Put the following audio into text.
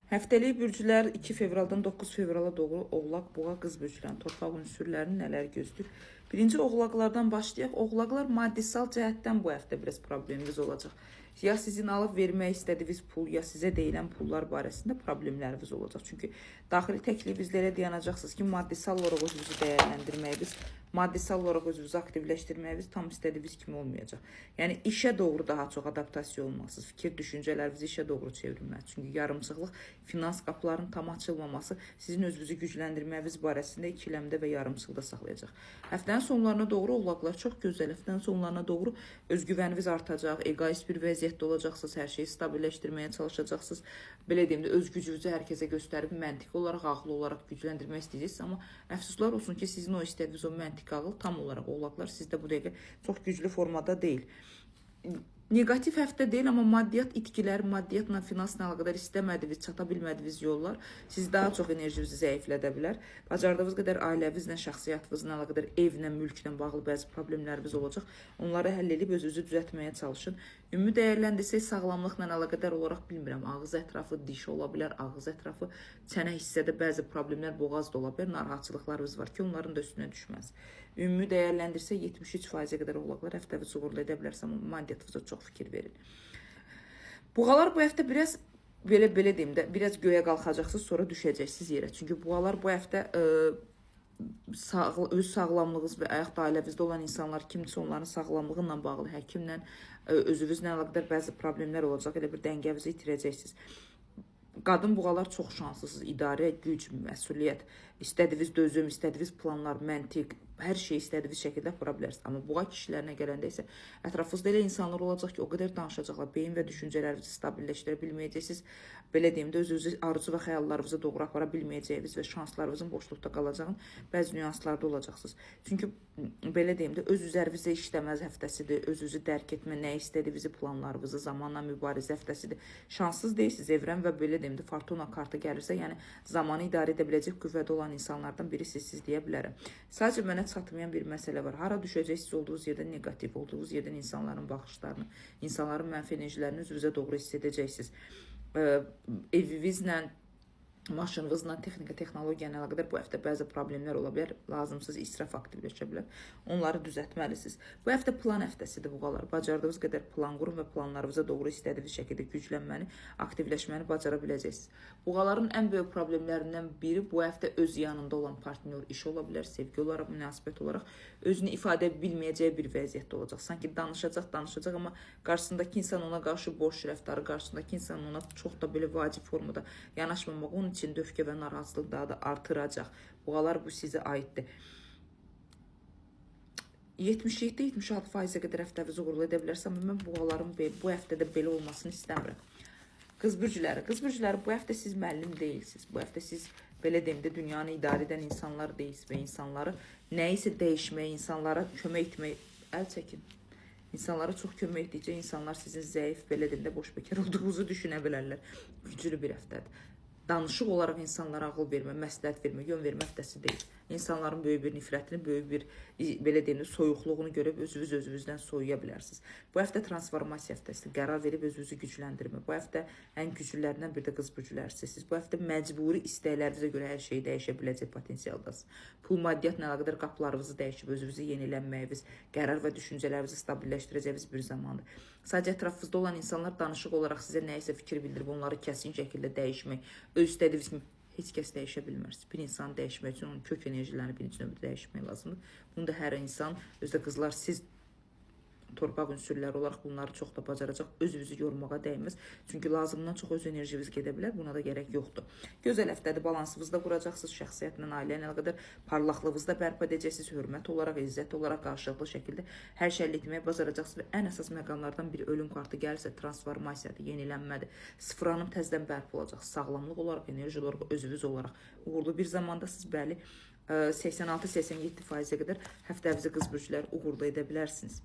Həftəlik bürclər 2 fevraldan 9 fevrala doğru Oğlaq, Boğa, Qız bürclərinin torpaq ünsürlərini nələr gözləyir? Birinci Oğlaqlardan başlayaq. Oğlaqlar maddisal cəhətdən bu həftə biraz probleminiz olacaq. Ya sizin alıb vermək istədiyiniz pul, ya sizə deyilən pullar barəsində problemləriniz olacaq. Çünki daxili təklifinizdə elə dayanacaqsınız ki, maddisal olaraq özünüzü dəyərləndirməyiniz, maddisal olaraq özünüzü aktivləşdirməyiniz tam istədiyiniz kimi olmayacaq. Yəni işə doğru daha çox adaptasiya olmalısınız. Fikir düşüncələrinizi işə doğru çevrilməlidir. Çünki yarımçıqlıq, finans qapılarının tam açılmaması sizin özünüzü gücləndirməyiniz barəsində ikiləmdə və yarımçıqda saxlayacaq. Həftənin sonlarına doğru Oğlaqlar çox gözəl. Həftənin sonlarına doğru özgüvəniniz artacaq, egoist bir vəziyyətdə olacaqsınız, hər şeyi stabilləşdirməyə çalışacaqsınız. Belə deyim də, öz gücünüzü hər kəsə göstərib məntiqi olaraq, ağlı olaraq gücləndirmək istəyəcəksiniz. Amma əfsuslar olsun ki, sizin o istədiyiniz o məntiqi ağıl tam olaraq Oğlaqlar sizdə bu dəqiqə çox güclü formada deyil. Negativ həftə deyil, amma maddiyyat itkiləri, maddiyyatla, finansla əlaqədar istəmədiyiniz, çata bilmədiyiniz yollar siz daha çox enerjinizi zəiflədə bilər. Bacardığınız qədər ailəvinizlə, şəxsiyyətinizlə əlaqədar, evlə, mülklə bağlı bəzi problemləriniz olacaq. Onları həll edib özünüzü düzəltməyə çalışın. Ümumi dəyərləndirsək, sağlamlıqla əlaqədar olaraq bilmirəm. Ağız ətrafı diş ola bilər, ağız ətrafı çənə hissədə bəzi problemlər, boğaz da ola bilər, narahatçılıqlarınız var ki, onların da üstünə düşməz. Ümumi dəyərləndirsək 73%-ə qədər Oğlaqlar həftəvi uğurlu edə bilərsə, amma maddiyatınıza çox fikir verin. Buğalar bu həftə biraz belə deyim də, biraz göyə qalxacaqsınız, sonra düşəcəksiniz yerə. Çünki buğalar bu həftə öz sağlamlığınız və ayaq ailəvinizdə olan insanlar kimdirsə onların sağlamlığı ilə bağlı həkimlə, özünüzlə əlaqədar bəzi problemlər olacaq, elə bir dəngənizi itirəcəksiniz. Qadın buğalar çox şanslısınız. İdarə, güc, məsuliyyət, istədiyiniz dözüm, istədiyiniz planlar, məntiq, hər şeyi istədiyiniz şəkildə qura bilərsiniz. Amma buğa kişilərinə gələndə isə ətrafınızda elə insanlar olacaq ki, o qədər danışacaqlar, beyin və düşüncələrinizi stabilləşdirə bilməyəcəksiniz. Belə deyim də, özünüzü arzu və xəyallarınızı doğru apara bilməyəcəyiniz və şanslarınızın boşluqda qalacağın bəzi nüanslarda olacaqsınız. Çünki belə deyim də, öz üzərinizə işləməz həftəsidir, özünüzü dərk etmə, nə istədiyinizi, planlarınızı, zamanla mübarizə həftəsidir. Şanssız deyilsiniz, evrən və belə deyim də, Fortuna kartı gəlirsə, yəni zamanı idarə edə biləcək qüvvədə olan insanlardan biri siz deyə bilərəm. Sadəcə mənə çatmayan bir məsələ var. Hara düşəcəksiniz olduğunuz yerdən negativ, olduğunuz yerdən insanların baxışlarını, insanların mənfi enerjilərini özünüzə doğru hiss edəcəksiniz. Evinizlə, maşınınızla, texnika, texnologiyanla əlaqədar bu həftə bəzi problemlər ola bilər, lazımsız israf aktivləşə bilər. Onları düzəltməlisiniz. Bu həftə plan həftəsidir buğalar. Bacardığınız qədər plan qurun və planlarınıza doğru istədiyiniz şəkildə güclənməni, aktivləşməni bacara biləcəksiniz. Buğaların ən böyük problemlərindən biri bu həftə öz yanında olan partnyor, iş ola bilər, sevgi olaraq, münasibət olaraq özünü ifadə bilməyəcəyi bir vəziyyətdə olacaq. Sanki danışacaq, amma qarşısındakı insan ona qarşı boş rəftarı, qarşısındakı insan ona çox da belə vacib formada yanaşmamaq, onun için döfkə və narahatsızlıq daha da artıracaq. Buğalar bu sizə aiddir. 77-76%-ə qədər həftəviz uğurlu edə bilərsəm, mən buğaların bu həftədə belə olmasını istəmirəm. Qız bürcləri bu həftə siz müəllim deyilsiniz. Bu həftə siz belə deyim də dünyanı idarə edən insanlar deyilsiniz və insanları nəyisə dəyişməyə, insanlara kömək etməyə əl çəkin. İnsanlara çox kömək etdikcə insanlar sizin zəif, belə deyim də boş bekar olduğunuzu düşünə bilərlər. Güclü bir həftədir. Danışıq olaraq insanlara ağıl vermə, məsləhət vermə, yön vermə həftəsi deyil. İnsanların böyük bir nifrətini, böyük bir belə deyim, soyuqluğunu görüb özünüzdən soyuya bilərsiniz. Bu həftə transformasiya həftəsidir. Qərar verib özünüzü gücləndirmə. Bu həftə ən güclülərindən bir də qız bürcülərsiniz. Bu həftə məcburi istəklərinizə görə hər şeyi dəyişə biləcək potensialdasınız. Pul maddiyatla əlaqədar qapılarınızı dəyişib özünüzü yenilənməyiniz, qərar və düşüncələrinizi stabilləşdirəcəyiniz bir zamandır. Sadəcə ətrafınızda olan insanlar danışıq olaraq sizə nəyisə fikir bildirib onları kəsin şəkildə dəyişmək, öz istədiyiniz kimi heç kəs dəyişə bilməz. Bir insan dəyişmək üçün onun kök enerjilərini birinci növbədə dəyişmək lazımdır. Bunu da hər insan, özdə qızlar, siz torpaq ünsürləri olaraq bunları çox da bacaracaq, özünüzü yormağa dəyməz. Çünki lazımdan çox öz enerjiniz gedə bilər, buna da gərək yoxdur. Gözəl həftədir, balansınızda quracaqsınız, şəxsiyyətlə, ailəyə əlaqədar parlaqlığınızda bərpa edəcəksiniz, hörmət olaraq, izzət olaraq, qarşılıqlı şəkildə hər şey əldə etməyə bacaracaqsınız və ən əsas məqamlardan bir ölüm kartı gəlirsə transformasiyadır, yenilənmədir. Sıfıranın təzədən bərpa olacaq, sağlamlıq olaraq, enerji olaraq, özünüz olaraq uğurlu bir zamandasınız, bəli. 86-87%-ə qədər həftəvizi qız bürcləri uğurlu edə bilərsiniz.